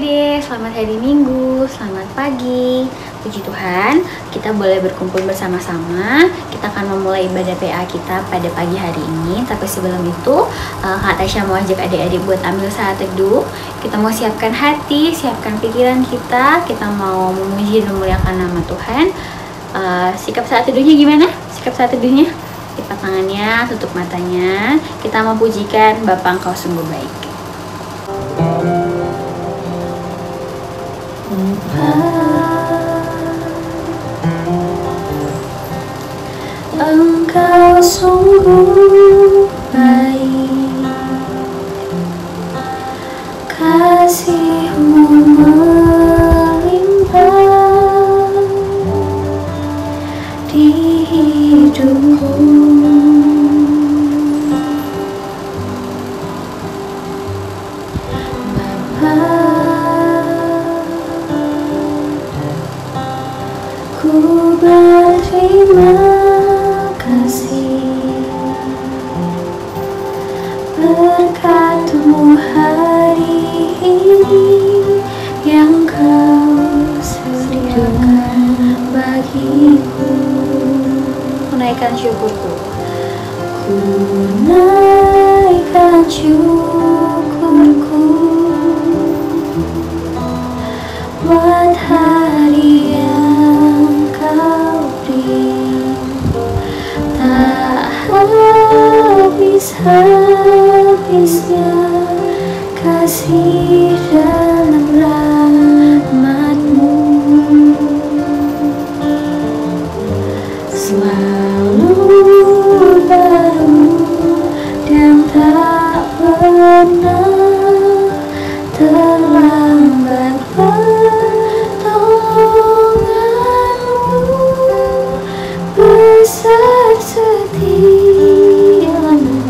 adik-adik, selamat hari Minggu, selamat pagi. Puji Tuhan, kita boleh berkumpul bersama-sama. Kita akan memulai ibadah PA kita pada pagi hari ini. Tapi sebelum itu, Kak Tasya mau ajak adik-adik buat ambil saat teduh. Kita mau siapkan hati, siapkan pikiran kita. Kita mau memuji dan memuliakan nama Tuhan. Sikap saat teduhnya gimana? Sikap saat teduhnya? Lipat tangannya, tutup matanya. Kita mau pujikan Bapa Engkau sungguh baik. Engkau sungguh baik, kasih-Mu melimpah di hidupku. Bapa, ku berterima kasih berkat-Mu hari ini yang Kau sediakan bagiku. Menaikkan syukurku. Ku naikkan syukurku buat hari yang Kau beri. Tak habis-habisnya kasih dalam rahmat-Mu, selalu baru dan tak pernah terlambat. Pertolongan-Mu besar, setia-Mu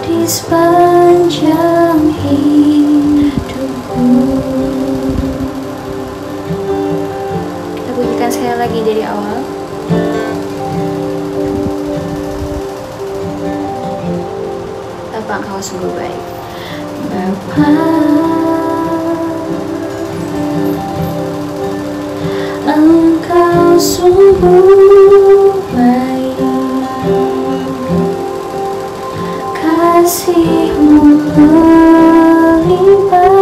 di sepanjang hidupku. Kita pujikan sekali lagi dari awal. Bapa Engkau sungguh baik. Bapa, Engkau sungguh baik, kasih-Mu melimpah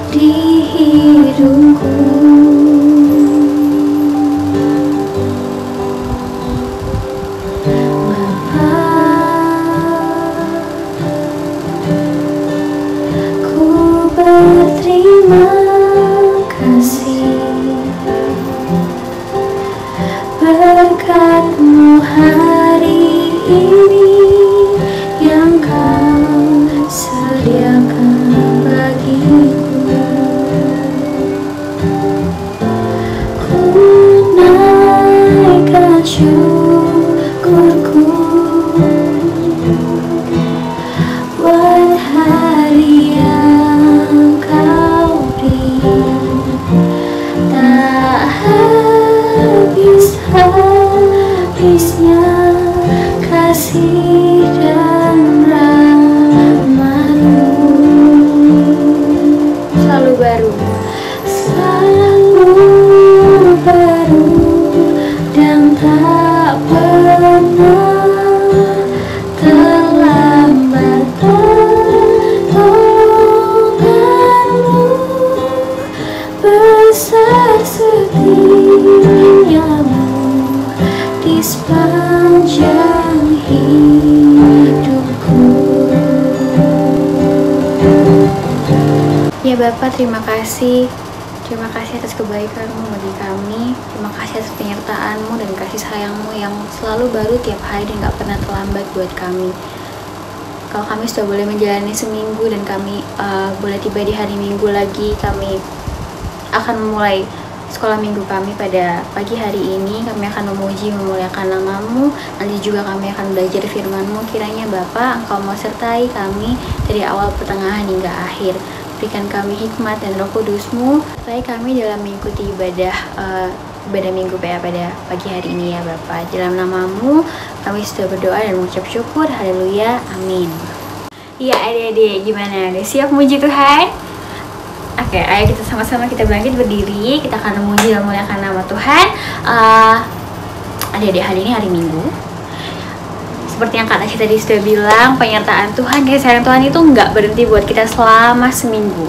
di hidupku. Bapa, ku berterima kasih berkat-Mu hari ini yang Kau sediakan bagiku. Ku naikkan syukurku buat hari yang Kau beri. Tak habis-habisnya kasih dan rahmat-Mu, Selalu baru. selalu baru dan tak pernah terlambat. Pertolongan-Mu besar, setia-Mu di sepanjang hidupku. Ya Bapak, terima kasih. Terima kasih atas kebaikan-Mu bagi kami. Terima kasih atas penyertaan-Mu dan kasih sayang-Mu yang selalu baru tiap hari dan gak pernah terlambat buat kami. Kalau kami sudah boleh menjalani seminggu dan kami boleh tiba di hari Minggu lagi, kami akan memulai sekolah minggu kami pada pagi hari ini. Kami akan memuji memuliakan nama-Mu. Nanti juga kami akan belajar firman-Mu. Kiranya Bapa, Engkau mau sertai kami dari awal, pertengahan hingga akhir. Berikan kami hikmat dan Roh Kudus-Mu, sertai kami dalam mengikuti ibadah minggu PA pada pagi hari ini ya Bapa. Dalam nama-Mu kami sudah berdoa dan mengucap syukur. Haleluya, amin. Iya adik-adik, gimana? Udah siap muji Tuhan? Oke, ayo kita sama-sama kita bangkit berdiri. Kita akan memuji dan memuliakan nama Tuhan. Adik-adik, hari ini hari Minggu. Seperti yang Kak Tasya tadi sudah bilang, penyertaan Tuhan, kasih sayang Tuhan itu nggak berhenti buat kita selama seminggu.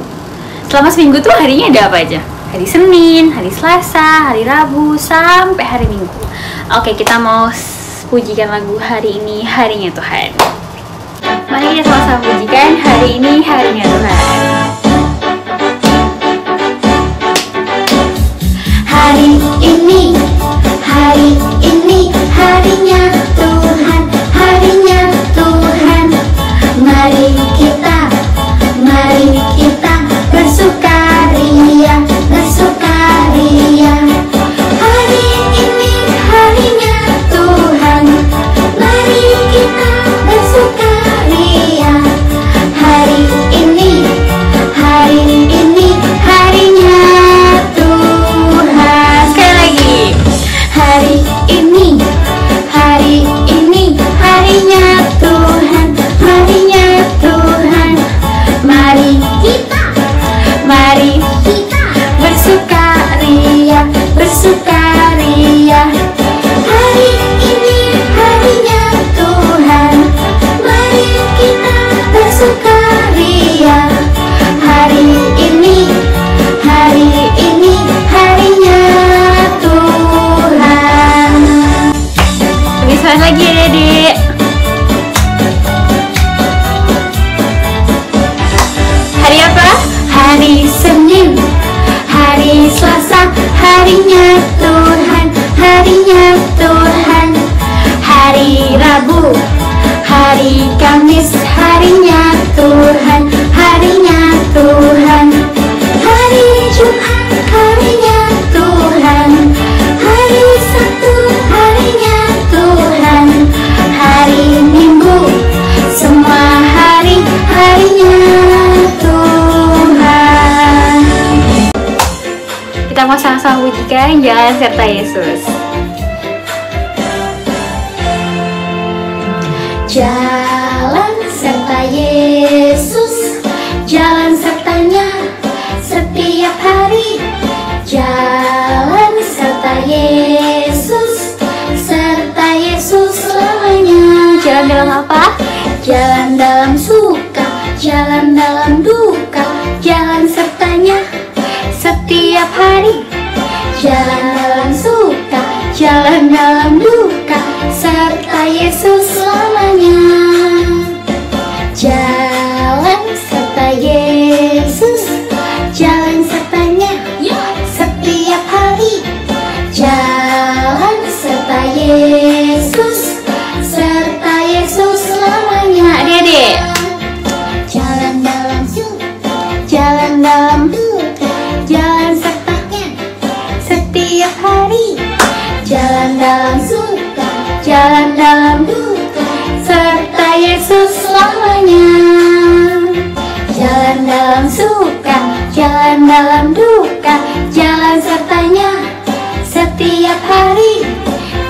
Selama seminggu tuh harinya ada apa aja? Hari Senin, hari Selasa, hari Rabu, sampai hari Minggu. Oke, kita mau pujikan lagu hari ini harinya Tuhan. Mari kita sama-sama pujikan hari ini harinya Tuhan. Hari ini harinya Tuhan, harinya Tuhan. Mari kita bersukaria, bersukaria. Hari ini harinya Tuhan, mari kita bersukaria. Hari ini harinya Tuhan. Sekali lagi. Hari ini harinya Tuhan, harinya Tuhan. Mari kita bersukaria, bersukaria. Hari ini harinya Tuhan, mari kita bersukaria. Hari ini harinya Tuhan. Lebih semangat lagi ya adik. Hari apa? Hari Senin, hari Selasa, harinya Tuhan, harinya Tuhan. Hari Rabu, hari Kamis, harinya Tuhan, harinya Tuhan. Hari Jumat, harinya Tuhan. Hari Sabtu, harinya Tuhan. Hari Minggu, semua harinya Tuhan. Kita mau sama-sama pujikan jalan serta Yesus. Jalan serta Yesus, jalan sertanya setiap hari. Jalan serta Yesus selamanya. Jalan dalam apa? Jalan dalam suka, jalan dalam duka, jalan sertanya setiap hari. Jalan dalam suka, jalan dalam duka, serta Yesus selamanya. Jalan serta Yesus, jalan sertanya setiap hari. Jalan serta Yesus selamanya. Adik-adik. Jalan dalam suka, jalan dalam duka, jalan sertanya setiap hari. Jalan dalam suka, jalan dalam duka, serta Yesus selamanya. Jalan dalam suka, jalan dalam duka, jalan sertanya setiap hari.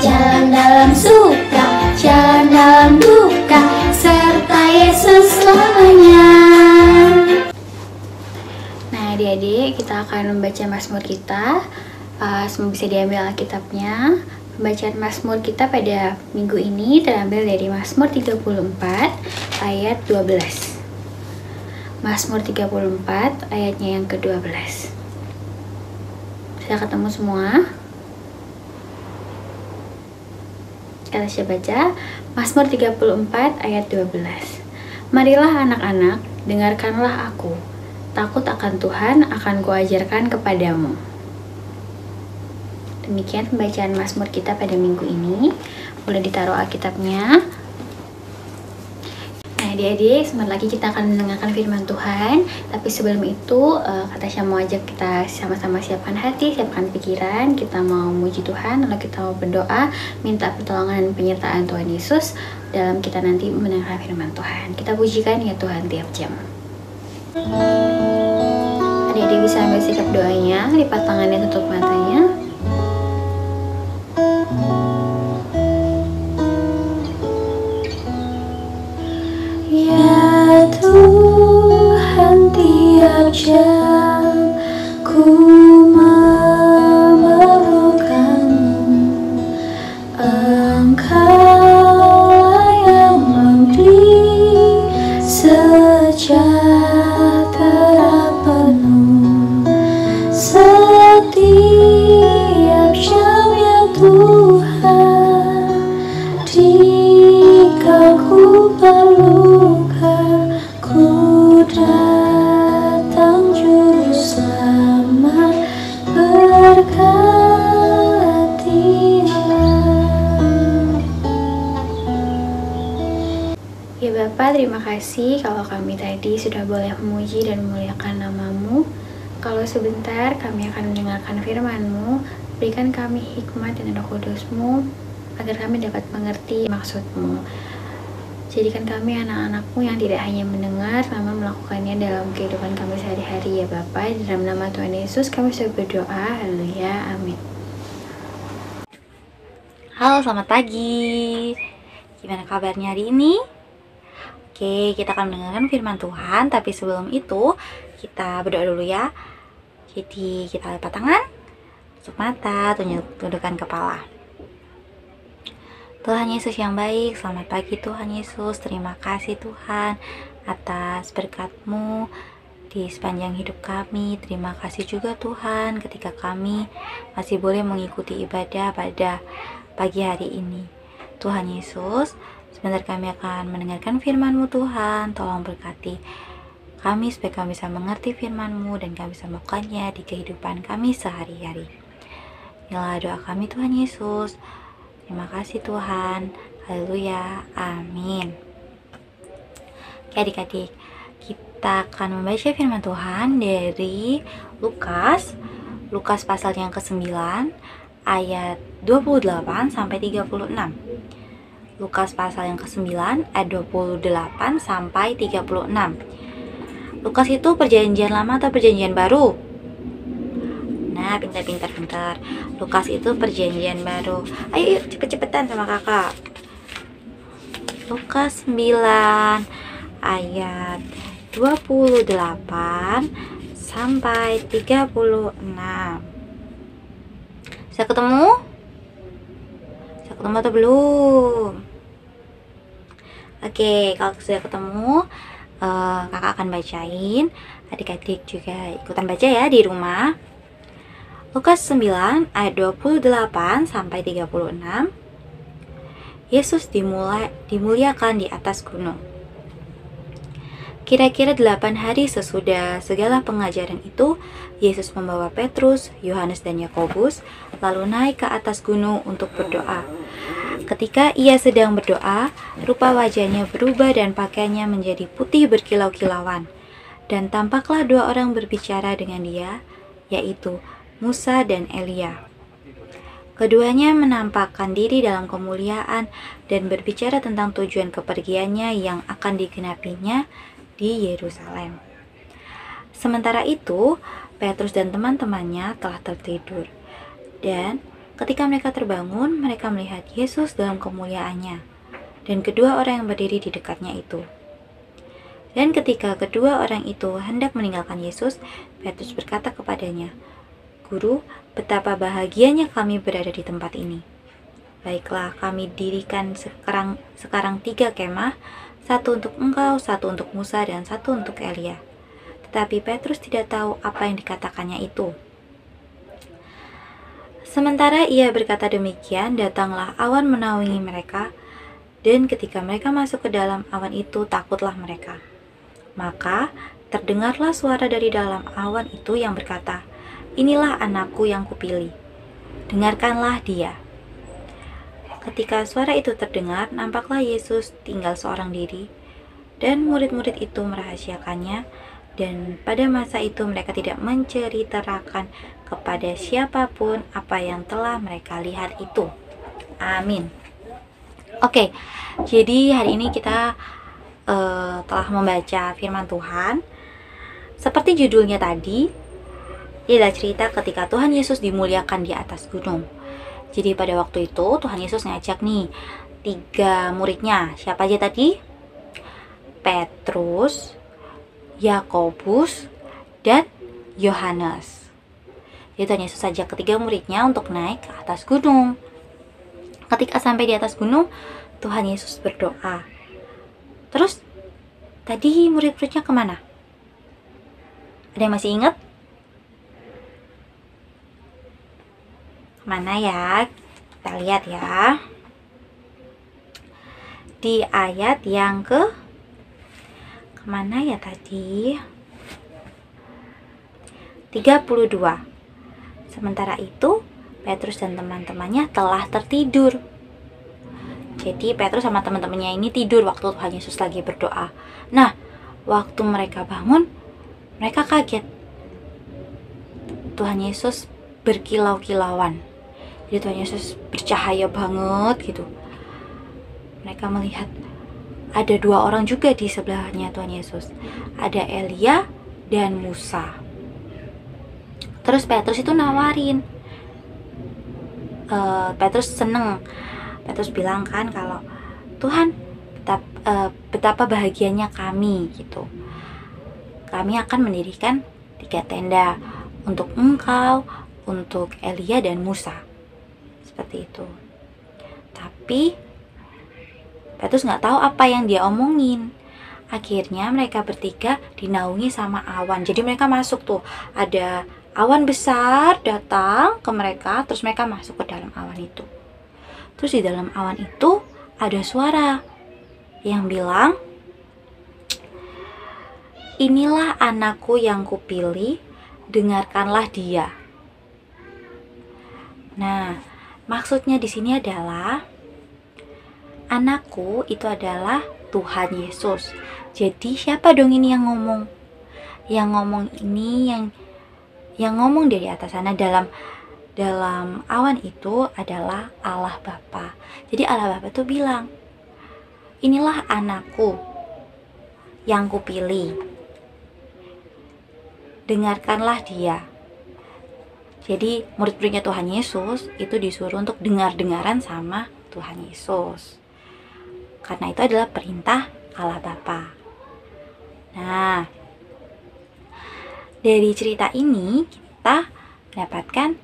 Jalan dalam suka, jalan dalam duka, serta Yesus selamanya. Nah adik-adik, kita akan membaca Mazmur kita. Semoga bisa diambil Alkitabnya. Pembacaan Mazmur kita pada minggu ini terambil dari Mazmur 34 ayat 12. Mazmur 34 ayatnya yang ke-12. Sudah ketemu semua? Kita siap baca Mazmur 34 ayat 12. Marilah anak-anak, dengarkanlah aku. Takut akan Tuhan akan kuajarkan kepadamu. Demikian pembacaan Mazmur kita pada minggu ini. Boleh ditaruh Alkitabnya. Nah adik-adik, sebentar lagi kita akan mendengarkan firman Tuhan. Tapi sebelum itu, Kak Tasya mau ajak kita sama-sama siapkan hati, siapkan pikiran. Kita mau muji Tuhan, lalu kita mau berdoa, minta pertolongan dan penyertaan Tuhan Yesus dalam kita nanti mendengarkan firman Tuhan. Kita pujikan ya Tuhan tiap jam. Adik-adik bisa ambil sikap doanya, lipat tangannya, tutup matanya. Ya sejam ku memerlukanmu. Engkaulah yang memberi sejahtera penuh setiap jamnya Tuhan. Jika ku perlukan, ku datang juru selamat, berkatilah. Ya Bapa, terima kasih kalau kami tadi sudah boleh memuji dan memuliakan nama-Mu. Kalau sebentar kami akan mendengarkan firman-Mu, berikan kami hikmat dan Roh Kudus-Mu, agar kami dapat mengerti maksud-Mu. Jadikan kami anak-anak-Mu yang tidak hanya mendengar, namun melakukannya dalam kehidupan kami sehari-hari ya Bapa. Dalam nama Tuhan Yesus kami sudah berdoa, haleluya, amin. Halo, selamat pagi. Gimana kabarnya hari ini? Oke, kita akan mendengarkan firman Tuhan, tapi sebelum itu kita berdoa dulu ya. Jadi kita lipat tangan, tutup mata, tundukkan kepala. Tuhan Yesus yang baik, selamat pagi Tuhan Yesus. Terima kasih Tuhan atas berkat-Mu di sepanjang hidup kami. Terima kasih juga Tuhan ketika kami masih boleh mengikuti ibadah pada pagi hari ini. Tuhan Yesus, sebentar kami akan mendengarkan firman-Mu Tuhan. Tolong berkati kami supaya kami bisa mengerti firman-Mu dan kami bisa melakukannya di kehidupan kami sehari-hari. Inilah doa kami Tuhan Yesus. Terima kasih Tuhan. Haleluya. Amin. Oke adik-adik, kita akan membaca firman Tuhan dari Lukas pasal yang ke-9 ayat 28 sampai 36. Lukas pasal yang ke-9 ayat 28 sampai 36. Lukas itu perjanjian lama atau perjanjian baru? Nah, pintar. Lukas itu perjanjian baru. Ayo yuk, cepet-cepetan sama kakak. Lukas 9 ayat 28 sampai 36. Saya ketemu atau belum? Oke, kalau sudah ketemu, kakak akan bacain. Adik-adik juga ikutan baca ya di rumah. Lukas 9 ayat 28 sampai 36. Yesus dimuliakan di atas gunung. Kira-kira 8 hari sesudah segala pengajaran itu, Yesus membawa Petrus, Yohanes dan Yakobus lalu naik ke atas gunung untuk berdoa. Ketika ia sedang berdoa, rupa wajahnya berubah dan pakaiannya menjadi putih berkilau-kilauan. Dan tampaklah 2 orang berbicara dengan dia, yaitu Musa dan Elia. Keduanya menampakkan diri dalam kemuliaan dan berbicara tentang tujuan kepergiannya yang akan digenapinya di Yerusalem. Sementara itu, Petrus dan teman-temannya telah tertidur. Dan ketika mereka terbangun, mereka melihat Yesus dalam kemuliaannya dan kedua orang yang berdiri di dekatnya itu. Dan ketika kedua orang itu hendak meninggalkan Yesus, Petrus berkata kepadanya, "Guru, betapa bahagianya kami berada di tempat ini. Baiklah, kami dirikan sekarang 3 kemah, 1 untuk engkau, 1 untuk Musa, dan 1 untuk Elia." Tetapi Petrus tidak tahu apa yang dikatakannya itu. Sementara ia berkata demikian, datanglah awan menaungi mereka, dan ketika mereka masuk ke dalam awan itu, takutlah mereka. Maka terdengarlah suara dari dalam awan itu yang berkata, "Inilah anakku yang kupilih, dengarkanlah dia." Ketika suara itu terdengar, nampaklah Yesus tinggal seorang diri, dan murid-murid itu merahasiakannya, dan pada masa itu mereka tidak menceritakan kepada siapapun apa yang telah mereka lihat itu. Amin. Oke, jadi hari ini kita telah membaca firman Tuhan. Seperti judulnya tadi, ini adalah cerita ketika Tuhan Yesus dimuliakan di atas gunung. Jadi pada waktu itu Tuhan Yesus ngajak nih 3 muridnya. Siapa aja tadi? Petrus, Yakobus, dan Yohanes. Jadi Tuhan Yesus ajak ketiga muridnya untuk naik ke atas gunung. Ketika sampai di atas gunung, Tuhan Yesus berdoa. Terus tadi murid-muridnya kemana? Ada yang masih ingat? Mana ya? Kita lihat ya. Di ayat yang kemana ya tadi? 32. Sementara itu, Petrus dan teman-temannya telah tertidur. Jadi Petrus sama teman-temannya ini tidur waktu Tuhan Yesus lagi berdoa. Nah, waktu mereka bangun, mereka kaget. Tuhan Yesus berkilau-kilauan. Jadi Tuhan Yesus bercahaya banget gitu. Mereka melihat ada dua orang juga di sebelahnya Tuhan Yesus. Ada Elia dan Musa. Terus Petrus itu nawarin. Petrus seneng. Petrus bilang kan kalau Tuhan, betapa bahagianya kami gitu. Kami akan mendirikan 3 tenda untuk engkau, untuk Elia dan Musa. Seperti itu. Tapi Petrus nggak tahu apa yang dia omongin. Akhirnya mereka bertiga dinaungi sama awan. Jadi mereka masuk tuh, ada awan besar datang ke mereka, terus mereka masuk ke dalam awan itu. Terus di dalam awan itu ada suara yang bilang, "Inilah anakku yang kupilih, dengarkanlah dia." Nah, maksudnya di sini adalah anakku itu adalah Tuhan Yesus. Jadi siapa dong ini yang ngomong? Yang ngomong ini yang ngomong dari atas sana dalam awan itu adalah Allah Bapa. Jadi Allah Bapa itu bilang, "Inilah anakku yang kupilih. Dengarkanlah dia." Jadi murid-muridnya Tuhan Yesus itu disuruh untuk dengar-dengaran sama Tuhan Yesus. Karena itu adalah perintah Allah Bapa. Nah, dari cerita ini kita mendapatkan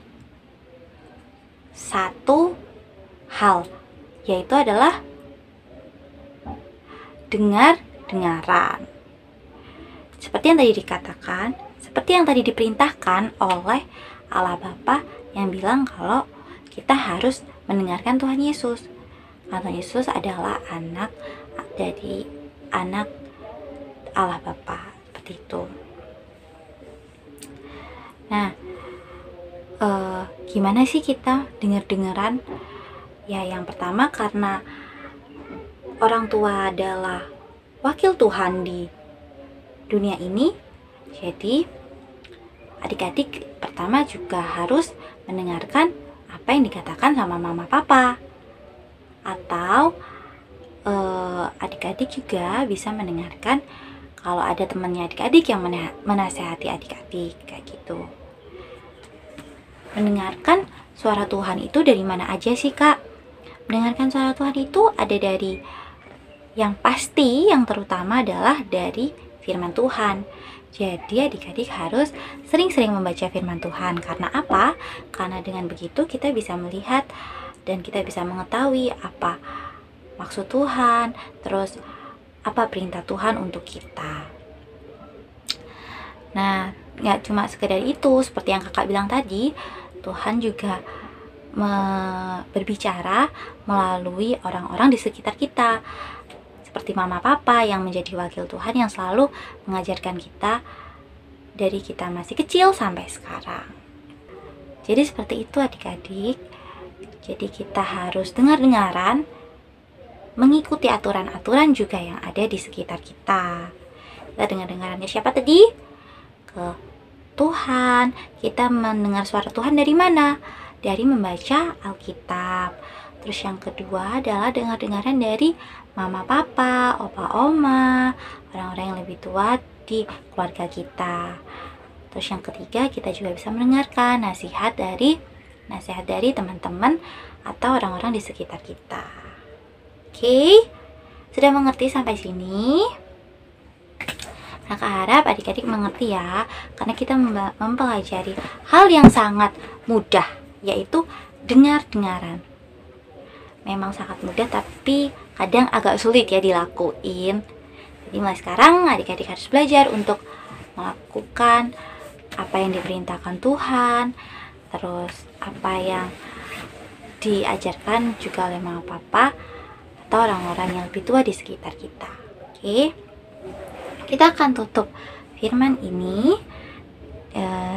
satu hal, yaitu adalah dengar-dengaran. Seperti yang tadi dikatakan, seperti yang tadi diperintahkan oleh Allah Bapa yang bilang kalau kita harus mendengarkan Tuhan Yesus. Karena Tuhan Yesus adalah anak Allah Bapa, seperti itu. Nah, gimana sih kita dengar-dengaran? Ya, yang pertama karena orang tua adalah wakil Tuhan di dunia ini. Jadi adik-adik pertama juga harus mendengarkan apa yang dikatakan sama mama papa. Atau adik-adik juga bisa mendengarkan kalau ada temannya adik-adik yang menasehati adik-adik, kayak gitu. Mendengarkan suara Tuhan itu dari mana aja sih, Kak? Mendengarkan suara Tuhan itu ada dari, yang pasti, yang terutama adalah dari firman Tuhan. Jadi adik-adik harus sering-sering membaca firman Tuhan. Karena apa? Karena dengan begitu kita bisa melihat dan kita bisa mengetahui apa maksud Tuhan, terus apa perintah Tuhan untuk kita. Nah, nggak cuma sekedar itu, seperti yang kakak bilang tadi, Tuhan juga berbicara melalui orang-orang di sekitar kita, seperti mama papa yang menjadi wakil Tuhan yang selalu mengajarkan kita dari kita masih kecil sampai sekarang. Jadi seperti itu adik-adik. Jadi kita harus dengar-dengaran, mengikuti aturan-aturan juga yang ada di sekitar kita. Kita dengar-dengarannya siapa tadi? Ke Tuhan. Kita mendengar suara Tuhan dari mana? Dari membaca Alkitab. Terus yang kedua adalah dengar-dengaran dari mama papa, opa oma, orang-orang yang lebih tua di keluarga kita. Terus yang ketiga, kita juga bisa mendengarkan nasihat dari teman-teman atau orang-orang di sekitar kita. Oke, sudah mengerti sampai sini? Kakak harap adik-adik mengerti ya, karena kita mempelajari hal yang sangat mudah, yaitu dengar-dengaran. Memang sangat mudah, tapi kadang agak sulit ya dilakuin. Jadi mulai sekarang adik-adik harus belajar untuk melakukan apa yang diperintahkan Tuhan, terus apa yang diajarkan juga oleh mama papa atau orang-orang yang lebih tua di sekitar kita. Oke, kita akan tutup firman ini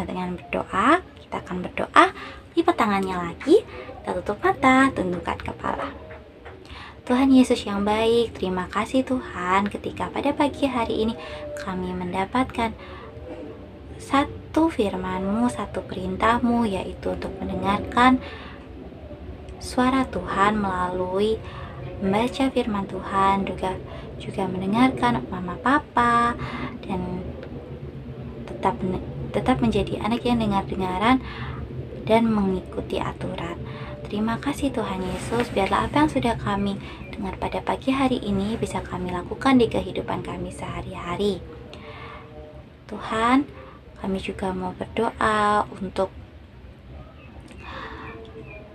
dengan berdoa. Kita akan berdoa, lipat tangannya lagi, kita tutup mata, tundukkan kepala. Tuhan Yesus yang baik, terima kasih Tuhan ketika pada pagi hari ini kami mendapatkan satu firman-Mu, satu perintah-Mu, yaitu untuk mendengarkan suara Tuhan melalui membaca firman Tuhan, juga mendengarkan mama papa, dan tetap menjadi anak yang dengar-dengaran dan mengikuti aturan. Terima kasih Tuhan Yesus, biarlah apa yang sudah kami dengar pada pagi hari ini bisa kami lakukan di kehidupan kami sehari-hari. Tuhan, kami juga mau berdoa untuk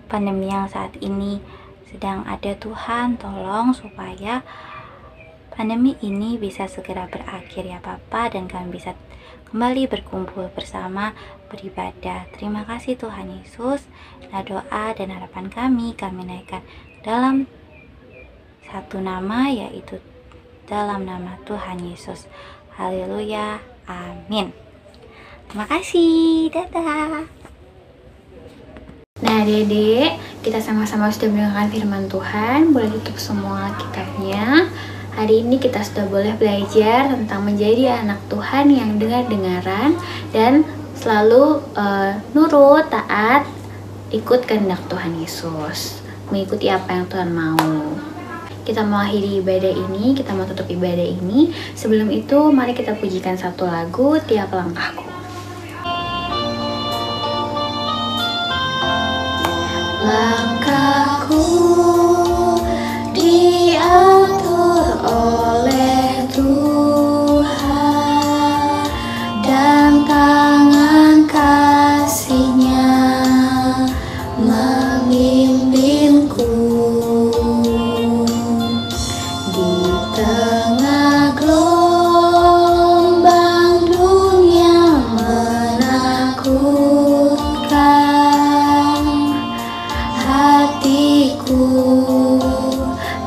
pandemi yang saat ini sedang ada. Tuhan, tolong supaya pandemi ini bisa segera berakhir ya Bapa, dan kami bisa kembali berkumpul bersama beribadah. Terima kasih Tuhan Yesus. Nah, doa dan harapan kami naikkan dalam satu nama, yaitu dalam nama Tuhan Yesus. Haleluya, amin. Terima kasih, dadah. Nah Dede, kita sama-sama sudah mendengarkan firman Tuhan. Boleh tutup semua kitabnya. Hari ini kita sudah boleh belajar tentang menjadi anak Tuhan yang dengar-dengaran dan selalu nurut, taat, ikut kehendak Tuhan Yesus, mengikuti apa yang Tuhan mau. Kita mau akhiri ibadah ini, kita mau tutup ibadah ini. Sebelum itu, mari kita pujikan satu lagu, Tiap Langkahku. Langkahku diatur oleh Tuhan, dan tangan kasih-Nya memimpinku. Di tengah gelombang dunia menakutkan, hatiku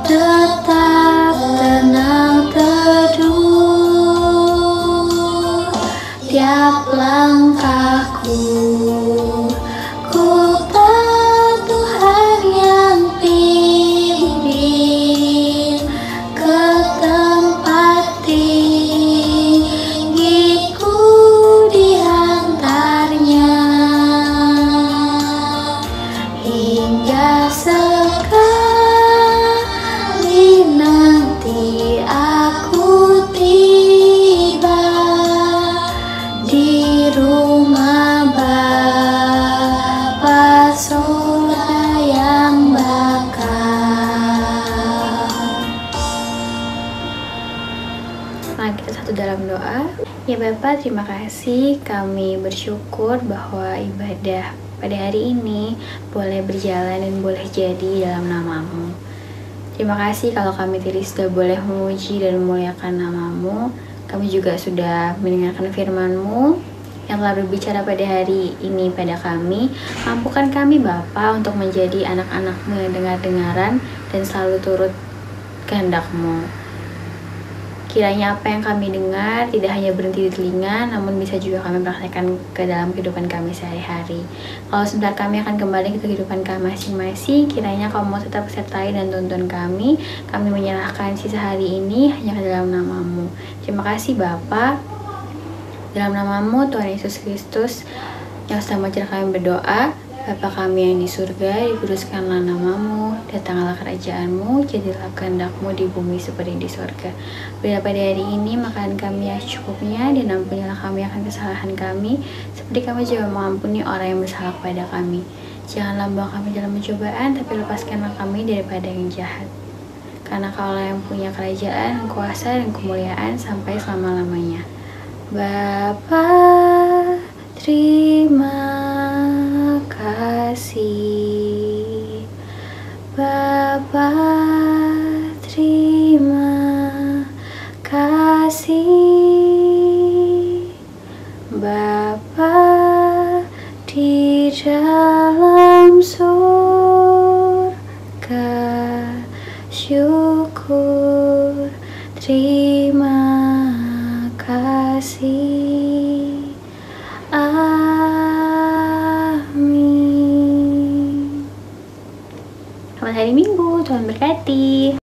tetap tenang teduh. Tiap langkahku ku tahu Tuhan yang pimpin ke tempat tinggi, ku diantarnya. Hingga sekali nanti aku tiba di rumah Bapa surga yang bakal. Mari kita satu dalam doa. Ya Bapak, terima kasih. Kami bersyukur bahwa ibadah pada hari ini boleh berjalan dan boleh jadi dalam nama-Mu. Terima kasih kalau kami tadi sudah boleh memuji dan memuliakan nama-Mu. Kami juga sudah mendengarkan firman-Mu yang telah berbicara pada hari ini pada kami. Mampukan kami Bapa untuk menjadi anak-anak-Mu yang dengar-dengaran dan selalu turut kehendak-Mu. Kiranya apa yang kami dengar tidak hanya berhenti di telinga, namun bisa juga kami praktekkan ke dalam kehidupan kami sehari-hari. Kalau sebentar kami akan kembali ke kehidupan kami masing-masing, kiranya Kau mau tetap sertai dan tuntun kami. Kami menyerahkan sisa hari ini hanya ke dalam nama-Mu. Terima kasih Bapa. Dalam nama-Mu Tuhan Yesus Kristus yang sudah mengajar kami berdoa. Bapa kami yang di surga, dikuduskanlah nama-Mu, datanglah kerajaan-Mu, jadilah kehendak-Mu di bumi seperti di surga. Berilah pada hari ini makanan kami yang secukupnya, dan ampunilah kami akan kesalahan kami, seperti kami juga mengampuni orang yang bersalah kepada kami. Janganlah bawa kami dalam pencobaan, tapi lepaskanlah kami daripada yang jahat. Karena Kaulah yang punya kerajaan, kuasa, dan kemuliaan sampai selama-lamanya. Bapa, terima kasih. Bapa, terima kasih. Bapa di dalam surga, syukur, terima kasih. Amin. Selamat hari Minggu, Tuhan berkati.